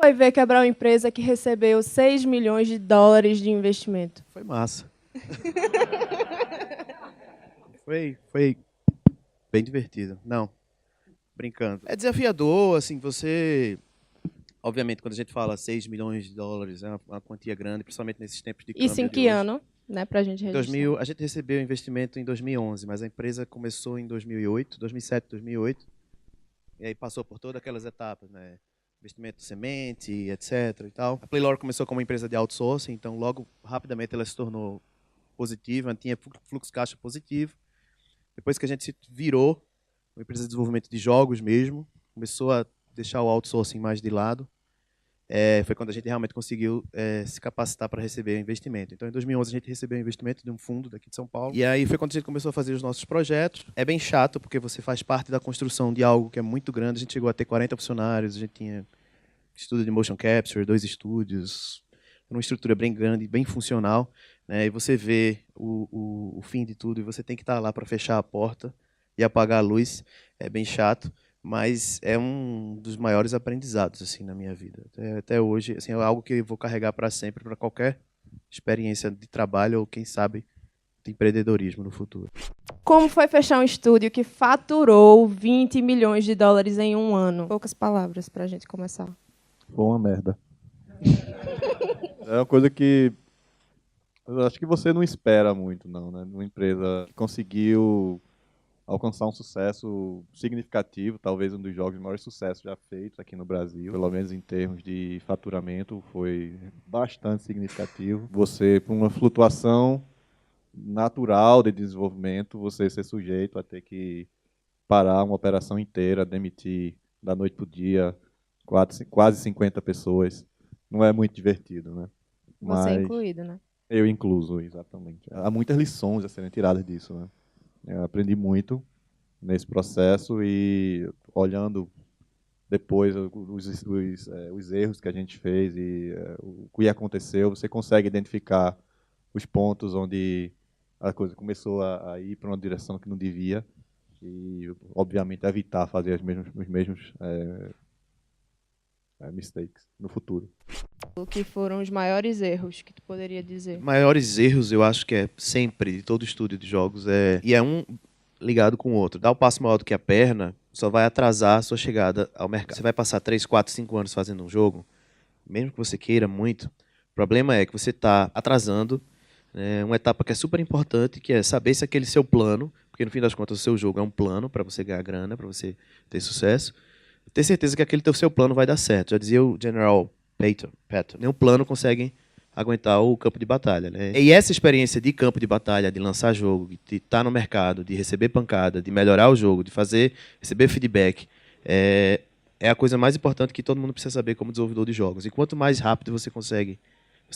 foi ver quebrar uma empresa que recebeu 6 milhões de dólares de investimento? Foi massa. Foi bem divertido. Não, brincando. É desafiador, assim, você... Obviamente, quando a gente fala 6 milhões de dólares, é uma quantia grande, principalmente nesses tempos de Isso em câmbio de que hoje. ano, né, pra gente Em registrar? 2000, a gente recebeu investimento em 2011, mas a empresa começou em 2008, 2007, 2008, e aí passou por todas aquelas etapas, né? Investimento de semente, etc. e tal. A Playlore começou como uma empresa de outsourcing, então logo, rapidamente, ela se tornou positiva, tinha fluxo caixa positivo. Depois que a gente se virou, uma empresa de desenvolvimento de jogos mesmo, começou a deixar o outsourcing mais de lado, foi quando a gente realmente conseguiu se capacitar para receber o investimento. Então, em 2011, a gente recebeu o investimento de um fundo daqui de São Paulo. E aí foi quando a gente começou a fazer os nossos projetos. É bem chato, porque você faz parte da construção de algo que é muito grande. A gente chegou a ter 40 funcionários, a gente tinha estúdio de motion capture, 2 estúdios, uma estrutura bem grande, bem funcional, né? E você vê o fim de tudo e você tem que estar lá para fechar a porta e apagar a luz. É bem chato, mas é um dos maiores aprendizados assim na minha vida. Até hoje, assim, é algo que eu vou carregar para sempre, para qualquer experiência de trabalho ou, quem sabe, de empreendedorismo no futuro. Como foi fechar um estúdio que faturou 20 milhões de dólares em um ano? Poucas palavras para a gente começar. Foi uma merda. É uma coisa que eu acho que você não espera muito, não, né? Uma empresa que conseguiu alcançar um sucesso significativo, talvez um dos jogos de maior sucesso já feitos aqui no Brasil, pelo menos em termos de faturamento, foi bastante significativo. Você, por uma flutuação natural de desenvolvimento, você ser sujeito a ter que parar uma operação inteira, demitir da noite para o dia quase 50 pessoas. Não é muito divertido, né? Você Mas incluído, né? eu incluso, exatamente. Há muitas lições a serem tiradas disso, né? Eu aprendi muito nesse processo e olhando depois os erros que a gente fez e o que aconteceu, você consegue identificar os pontos onde a coisa começou a ir para uma direção que não devia e, obviamente, evitar fazer os mesmos mistakes no futuro. O que foram os maiores erros que tu poderia dizer? Maiores erros, eu acho que é sempre, de todo estúdio de jogos, e é um ligado com o outro. Dar o passo maior do que a perna só vai atrasar a sua chegada ao mercado. Você vai passar 3, 4, 5 anos fazendo um jogo, mesmo que você queira muito, o problema é que você está atrasando uma etapa que é super importante, que é saber se aquele seu plano, porque no fim das contas o seu jogo é um plano para você ganhar grana, para você ter sucesso, ter certeza que aquele seu plano vai dar certo. Já dizia o General Patton, nenhum plano consegue aguentar o campo de batalha, né? E essa experiência de campo de batalha, de lançar jogo, de estar no mercado, de receber pancada, de melhorar o jogo, de receber feedback, é a coisa mais importante que todo mundo precisa saber como desenvolvedor de jogos. E quanto mais rápido você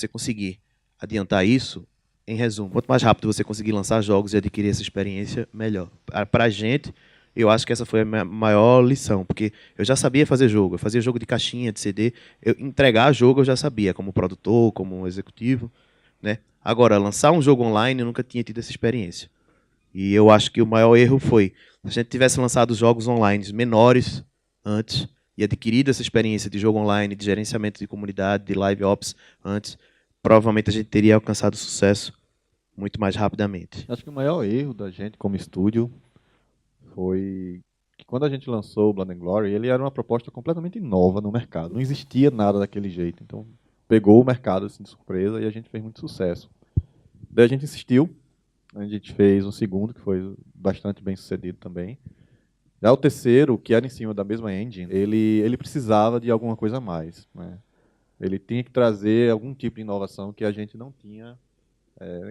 conseguir adiantar isso, em resumo, quanto mais rápido você conseguir lançar jogos e adquirir essa experiência, melhor. Para a gente, eu acho que essa foi a minha maior lição, porque eu já sabia fazer jogo, eu fazia jogo de caixinha, de CD, entregar jogo eu já sabia, como produtor, como executivo, né? Agora, lançar um jogo online, eu nunca tinha tido essa experiência. E eu acho que o maior erro foi, se a gente tivesse lançado jogos online menores antes, e adquirido essa experiência de jogo online, de gerenciamento de comunidade, de live ops antes, provavelmente a gente teria alcançado sucesso muito mais rapidamente. Acho que o maior erro da gente como estúdio foi que quando a gente lançou o Blood and Glory, ele era uma proposta completamente nova no mercado. Não existia nada daquele jeito. Então, pegou o mercado assim, de surpresa e a gente fez muito sucesso. Daí a gente insistiu, a gente fez um segundo, que foi bastante bem sucedido também. Já o terceiro, que era em cima da mesma engine, ele precisava de alguma coisa a mais, né? Ele tinha que trazer algum tipo de inovação que a gente não tinha,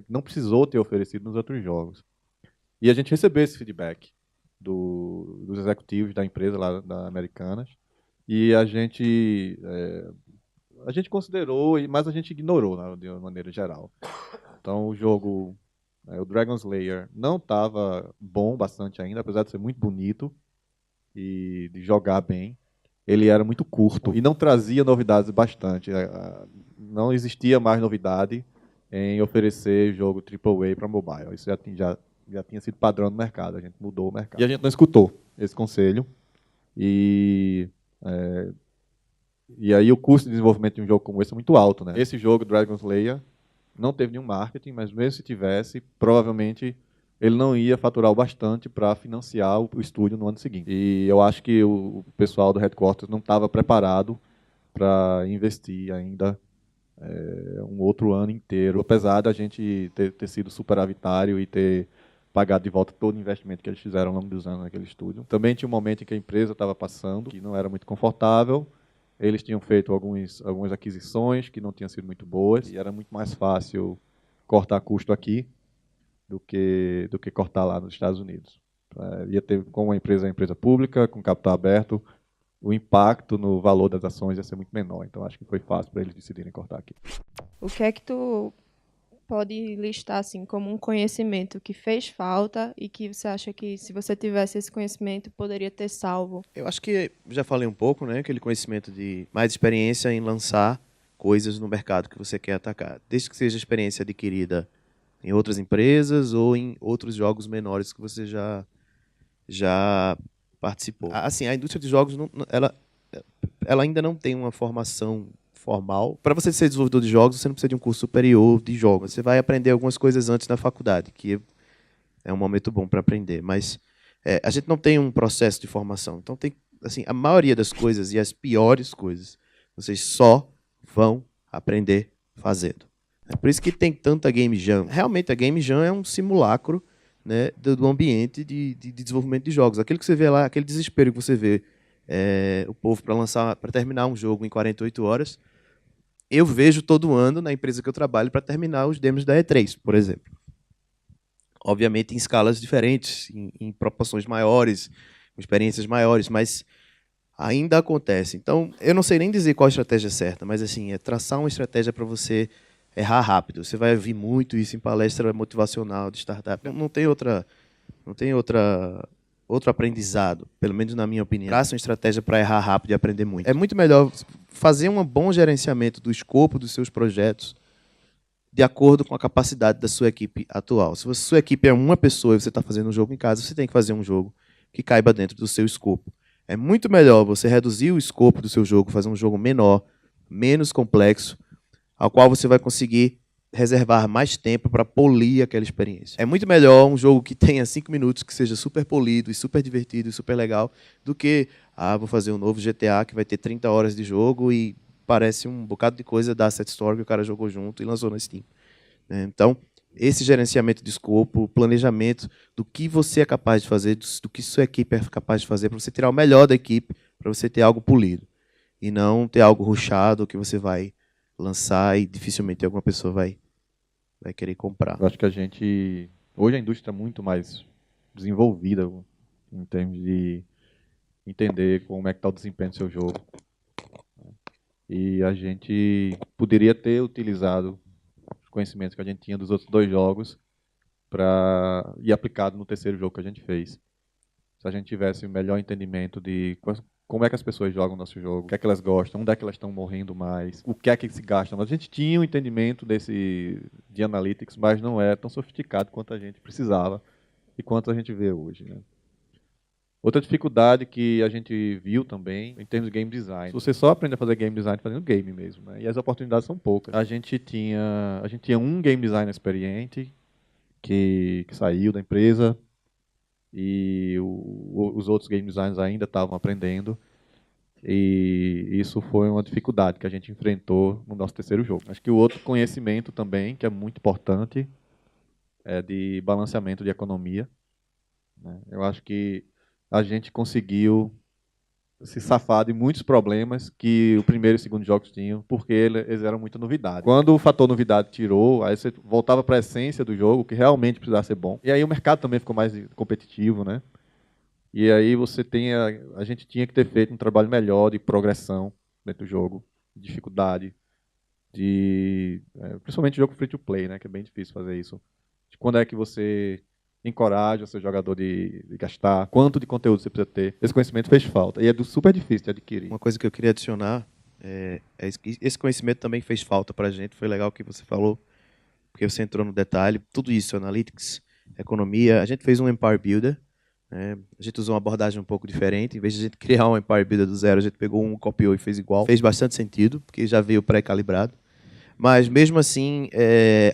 não precisou ter oferecido nos outros jogos. E a gente recebeu esse feedback dos executivos da empresa lá da Americanas e a gente considerou, mas a gente ignorou, né, de uma maneira geral. Então o jogo, o Dragon Slayer, não estava bom bastante ainda, apesar de ser muito bonito e de jogar bem. Ele era muito curto e não trazia novidades bastante. Não existia mais novidade em oferecer jogo AAA para mobile. Isso já tinha sido padrão no mercado. A gente mudou o mercado. E a gente não escutou esse conselho. E E aí o custo de desenvolvimento de um jogo como esse é muito alto, né? Esse jogo, Dragon Slayer, não teve nenhum marketing, mas mesmo se tivesse, provavelmente ele não ia faturar o bastante para financiar o estúdio no ano seguinte. E eu acho que o pessoal do Headquarters não estava preparado para investir ainda um outro ano inteiro, apesar da gente ter sido superavitário e ter pagado de volta todo o investimento que eles fizeram ao longo dos anos naquele estúdio. Também tinha um momento em que a empresa estava passando, que não era muito confortável. Eles tinham feito algumas aquisições que não tinham sido muito boas, e era muito mais fácil cortar custo aqui do que cortar lá nos Estados Unidos. Ia ter, como a empresa é uma empresa pública, com capital aberto, o impacto no valor das ações ia ser muito menor. Então, acho que foi fácil para eles decidirem cortar aqui. O que é que tu pode listar assim como um conhecimento que fez falta e que você acha que, se você tivesse esse conhecimento, poderia ter salvo? Eu acho que já falei um pouco, né? Aquele conhecimento de mais experiência em lançar coisas no mercado que você quer atacar. Desde que seja experiência adquirida em outras empresas ou em outros jogos menores que você já participou. Assim, a indústria de jogos, ela ainda não tem uma formação formal. Para você ser desenvolvedor de jogos, você não precisa de um curso superior de jogos. Você vai aprender algumas coisas antes na faculdade, que é um momento bom para aprender. Mas a gente não tem um processo de formação. Então, tem, assim, a maioria das coisas e as piores coisas, vocês só vão aprender fazendo. É por isso que tem tanta Game Jam. Realmente, a Game Jam é um simulacro, né, do ambiente de desenvolvimento de jogos. Aquilo que você vê lá, aquele desespero que você vê o povo para terminar um jogo em 48 horas, eu vejo todo ano na empresa que eu trabalho para terminar os demos da E3, por exemplo. Obviamente em escalas diferentes, em proporções maiores, com experiências maiores, mas ainda acontece. Então, eu não sei nem dizer qual a estratégia certa, mas assim, é traçar uma estratégia para você errar rápido. Você vai ouvir muito isso em palestra motivacional de startup. Não tem outro aprendizado, pelo menos na minha opinião. Traça uma estratégia para errar rápido e aprender muito. É muito melhor fazer um bom gerenciamento do escopo dos seus projetos de acordo com a capacidade da sua equipe atual. Se a sua equipe é uma pessoa e você está fazendo um jogo em casa, você tem que fazer um jogo que caiba dentro do seu escopo. É muito melhor você reduzir o escopo do seu jogo, fazer um jogo menor, menos complexo, ao qual você vai conseguir reservar mais tempo para polir aquela experiência. É muito melhor um jogo que tenha 5 minutos, que seja super polido e super divertido e super legal, do que, vou fazer um novo GTA que vai ter 30 horas de jogo e parece um bocado de coisa da Asset Store que o cara jogou junto e lançou na Steam. Então, esse gerenciamento de escopo, planejamento do que você é capaz de fazer, do que sua equipe é capaz de fazer, para você tirar o melhor da equipe, para você ter algo polido. E não ter algo rushado que você vai lançar e dificilmente alguma pessoa vai querer comprar. Eu acho que hoje a indústria é muito mais desenvolvida em termos de entender como é que está o desempenho do seu jogo. E a gente poderia ter utilizado os conhecimentos que a gente tinha dos outros 2 jogos e aplicado no terceiro jogo que a gente fez. Se a gente tivesse um melhor entendimento de como é que as pessoas jogam o nosso jogo, o que é que elas gostam, onde é que elas estão morrendo mais, o que é que se gasta. Mas a gente tinha um entendimento de analytics, mas não é tão sofisticado quanto a gente precisava e quanto a gente vê hoje, né? Outra dificuldade que a gente viu também, em termos de game design, você só aprende a fazer game design fazendo game mesmo, né? E as oportunidades são poucas. A gente tinha um game designer experiente que saiu da empresa, e os outros game designers ainda estavam aprendendo, e isso foi uma dificuldade que a gente enfrentou no nosso terceiro jogo. Acho que o outro conhecimento também, que é muito importante, é de balanceamento de economia, né? Eu acho que a gente conseguiu se safar de muitos problemas que o primeiro e o segundo jogos tinham, porque eles eram muita novidade. Quando o fator novidade tirou, aí você voltava para a essência do jogo, que realmente precisava ser bom. E aí o mercado também ficou mais competitivo, né? E aí a gente tinha que ter feito um trabalho melhor de progressão dentro do jogo, de dificuldade, principalmente jogo free to play, né? Que é bem difícil fazer isso. De quando é que você encoraja o seu jogador de gastar, quanto de conteúdo você precisa ter. Esse conhecimento fez falta e é super difícil de adquirir. Uma coisa que eu queria adicionar esse conhecimento também fez falta para a gente. Foi legal o que você falou, porque você entrou no detalhe. Tudo isso, analytics, economia. A gente fez um Empire Builder, né? A gente usou uma abordagem um pouco diferente. Em vez de a gente criar um Empire Builder do zero, a gente pegou um, copiou e fez igual. Fez bastante sentido, porque já veio pré-calibrado. Mas, mesmo assim,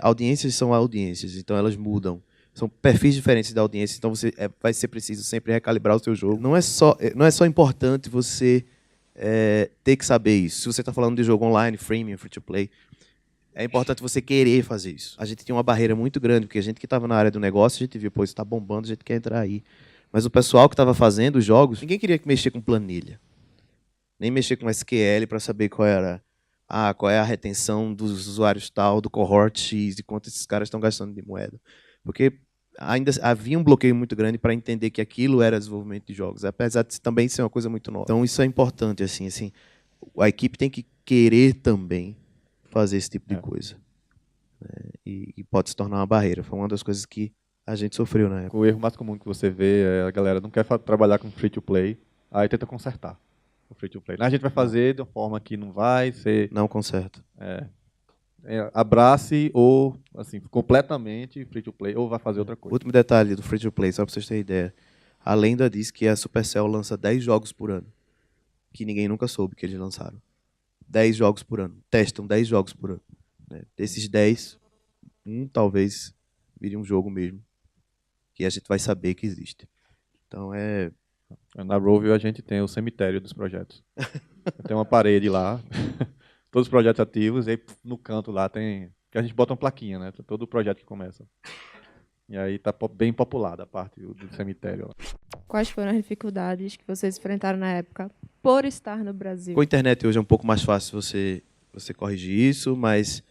audiências são audiências, então elas mudam. São perfis diferentes da audiência, então vai ser preciso sempre recalibrar o seu jogo. Não é só importante você ter que saber isso. Se você está falando de jogo online, freemium, free-to-play, é importante você querer fazer isso. A gente tinha uma barreira muito grande, porque a gente que estava na área do negócio, a gente viu, pô, isso está bombando, a gente quer entrar aí. Mas o pessoal que estava fazendo os jogos, ninguém queria mexer com planilha. Nem mexer com SQL para saber qual é a retenção dos usuários tal, do cohort X, e quanto esses caras estão gastando de moeda. Porque ainda havia um bloqueio muito grande para entender que aquilo era desenvolvimento de jogos, apesar de também ser uma coisa muito nova. Então isso é importante, assim, a equipe tem que querer também fazer esse tipo de coisa. Né? E pode se tornar uma barreira. Foi uma das coisas que a gente sofreu na época. O erro mais comum que você vê é a galera não quer trabalhar com free-to-play, aí tenta consertar o free-to-play. A gente vai fazer de uma forma que não vai ser... Não conserta. Abrace ou, assim, completamente free-to-play, ou vai fazer outra coisa. Último detalhe do free-to-play, só para vocês terem ideia. A lenda diz que a Supercell lança 10 jogos por ano, que ninguém nunca soube que eles lançaram. 10 jogos por ano. Testam 10 jogos por ano. Né? Desses 10, talvez vire um jogo mesmo, que a gente vai saber que existe. Então Na Rovio a gente tem o cemitério dos projetos. Tem uma parede lá, todos os projetos ativos, e aí no canto lá tem... que a gente bota uma plaquinha, né? Todo o projeto que começa. E aí está bem populada a parte do cemitério. Quais foram as dificuldades que vocês enfrentaram na época por estar no Brasil? Com a internet hoje é um pouco mais fácil você corrigir isso, mas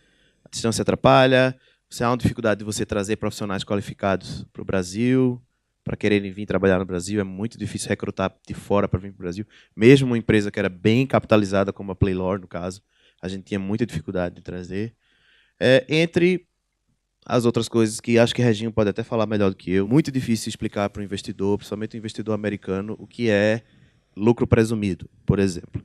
a distância atrapalha. Você há uma dificuldade de você trazer profissionais qualificados para o Brasil, para quererem vir trabalhar no Brasil. É muito difícil recrutar de fora para vir para o Brasil. Mesmo uma empresa que era bem capitalizada, como a Playlore, no caso, a gente tinha muita dificuldade de trazer. Entre as outras coisas que acho que Reginho pode até falar melhor do que eu, muito difícil explicar para o investidor, principalmente o investidor americano, o que é lucro presumido, por exemplo.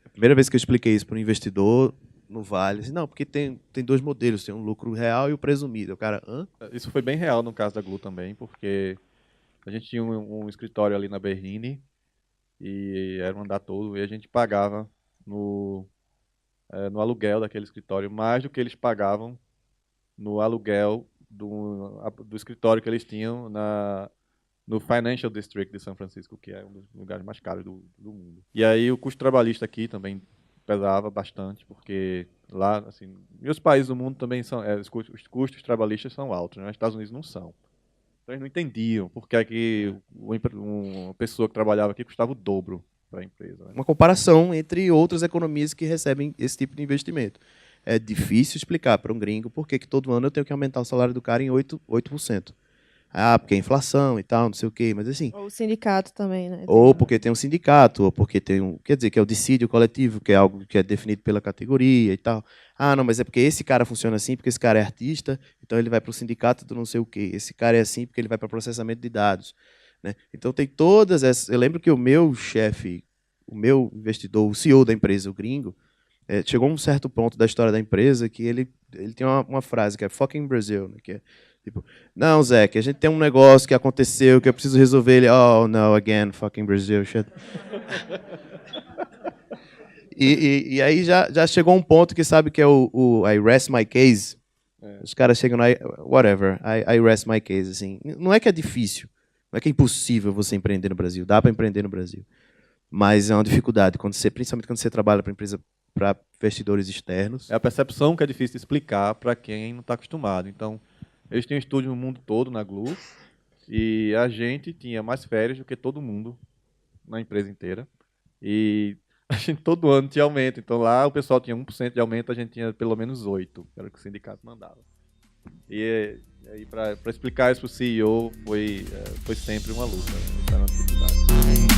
A primeira vez que eu expliquei isso para um investidor no Vale, assim, não, porque tem dois modelos, tem um lucro real e o presumido. O cara, hã? Isso foi bem real no caso da Glu também, porque a gente tinha um escritório ali na Berrini, e era um andar todo, e a gente pagava no aluguel daquele escritório mais do que eles pagavam no aluguel do escritório que eles tinham no Financial District de São Francisco, que é um dos lugares mais caros do mundo. E aí o custo trabalhista aqui também pesava bastante, porque lá, assim, e os países do mundo também são, os custos trabalhistas são altos, né? Nos Estados Unidos não são. Então eles não entendiam por que é que uma pessoa que trabalhava aqui custava o dobro para a empresa. Né? Uma comparação entre outras economias que recebem esse tipo de investimento. É difícil explicar para um gringo por que todo ano eu tenho que aumentar o salário do cara em 8%. Porque é inflação e tal, não sei o quê, mas assim... Ou o sindicato também, né? Ou porque tem um sindicato, ou porque tem quer dizer, que é o dissídio coletivo, que é algo que é definido pela categoria e tal. Não, mas é porque esse cara funciona assim, porque esse cara é artista, então ele vai para o sindicato do não sei o quê. Esse cara é assim porque ele vai para processamento de dados. Né? Então tem todas essas... Eu lembro que o meu chefe, o meu investidor, o CEO da empresa, o gringo, chegou a um certo ponto da história da empresa que ele tem uma frase que é fucking Brazil, né? Que é tipo, não, Zé, que a gente tem um negócio que aconteceu que eu preciso resolver. Ele, oh, no, again, fucking Brazil, shit. e aí já chegou um ponto que sabe que é o I rest my case. Os caras chegam lá, whatever, I rest my case. Assim. Não é que é difícil, não é que é impossível você empreender no Brasil. Dá para empreender no Brasil. Mas é uma dificuldade, principalmente quando você trabalha para empresa, para investidores externos. É a percepção que é difícil de explicar para quem não está acostumado. Então, eles têm estúdio no mundo todo, na Glu, e a gente tinha mais férias do que todo mundo na empresa inteira. E a gente todo ano tinha aumento. Então, lá o pessoal tinha 1% de aumento, a gente tinha pelo menos 8%, que era o que o sindicato mandava. E aí, para explicar isso para o CEO, foi sempre uma luta. Era uma dificuldade.